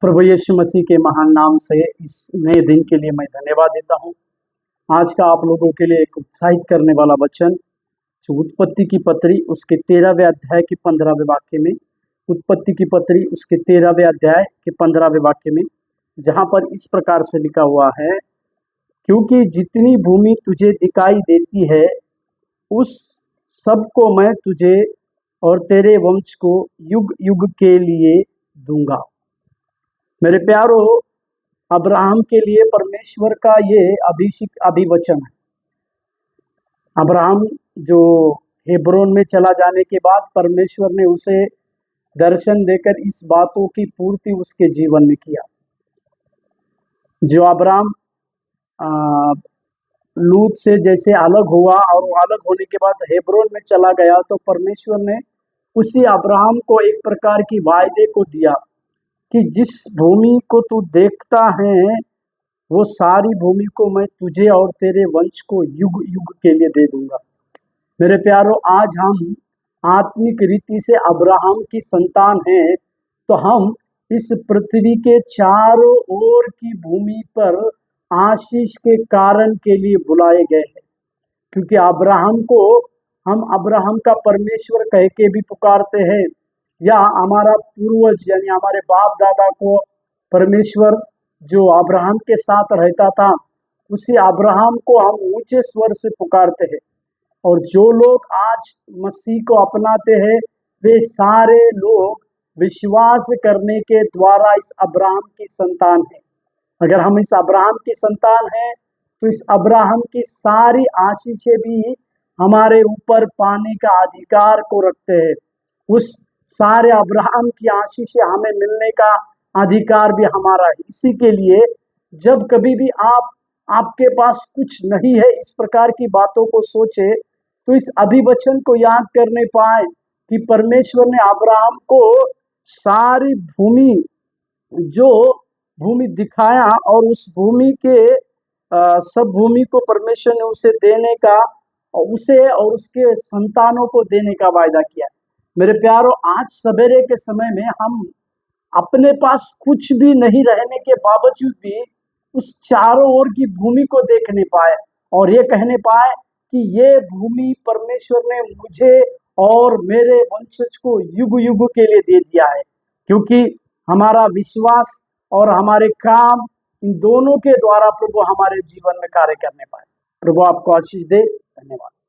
प्रभु यीशु मसीह के महान नाम से इस नए दिन के लिए मैं धन्यवाद देता हूँ। आज का आप लोगों के लिए एक उत्साहित करने वाला वचन जो उत्पत्ति की पत्री उसके 13वें अध्याय के 15वें वाक्य में, उत्पत्ति की पत्री उसके 13वें अध्याय के 15वें वाक्य में, जहाँ पर इस प्रकार से लिखा हुआ है, क्योंकि जितनी भूमि तुझे दिखाई देती है उस सब को मैं तुझे और तेरे वंश को युग युग के लिए दूंगा। मेरे प्यारो, अब्राहम के लिए परमेश्वर का ये अभिवचन है। अब्राहम जो हेब्रोन में चला जाने के बाद परमेश्वर ने उसे दर्शन देकर इस बातों की पूर्ति उसके जीवन में किया। जो अब्राहम लूत से जैसे अलग हुआ और वो अलग होने के बाद हेब्रोन में चला गया, तो परमेश्वर ने उसी अब्राहम को एक प्रकार की वायदे को दिया कि जिस भूमि को तू देखता है वो सारी भूमि को मैं तुझे और तेरे वंश को युग युग के लिए दे दूंगा। मेरे प्यारो, आज हम आत्मिक रीति से अब्राहम की संतान हैं, तो हम इस पृथ्वी के चारों ओर की भूमि पर आशीष के कारण के लिए बुलाए गए हैं। क्योंकि अब्राहम को हम अब्राहम का परमेश्वर कह के भी पुकारते हैं, या हमारा पूर्वज यानी हमारे बाप दादा को परमेश्वर जो अब्राहम के साथ रहता था, उसी अब्राहम को हम ऊंचे स्वर से पुकारते हैं। और जो लोग आज मसीह को अपनाते हैं वे सारे लोग विश्वास करने के द्वारा इस अब्राहम की संतान हैं। अगर हम इस अब्राहम की संतान हैं तो इस अब्राहम की सारी आशीषें भी हमारे ऊपर पाने का अधिकार को रखते हैं। उस सारे अब्राहम की आशीषें हमें मिलने का अधिकार भी हमारा है। इसी के लिए जब कभी भी आपके पास कुछ नहीं है, इस प्रकार की बातों को सोचे तो इस अभिवचन को याद करने पाए कि परमेश्वर ने अब्राहम को सारी भूमि दिखाया और उस भूमि के सब भूमि को परमेश्वर ने उसे देने का और उसे और उसके संतानों को देने का वायदा किया। मेरे प्यारो, आज सवेरे के समय में हम अपने पास कुछ भी नहीं रहने के बावजूद भी उस चारों ओर की भूमि को देखने पाए और ये कहने पाए कि ये भूमि परमेश्वर ने मुझे और मेरे वंशज को युग युग के लिए दे दिया है। क्योंकि हमारा विश्वास और हमारे काम इन दोनों के द्वारा प्रभु हमारे जीवन में कार्य करने पाए। प्रभु आपको आशीष दे। धन्यवाद।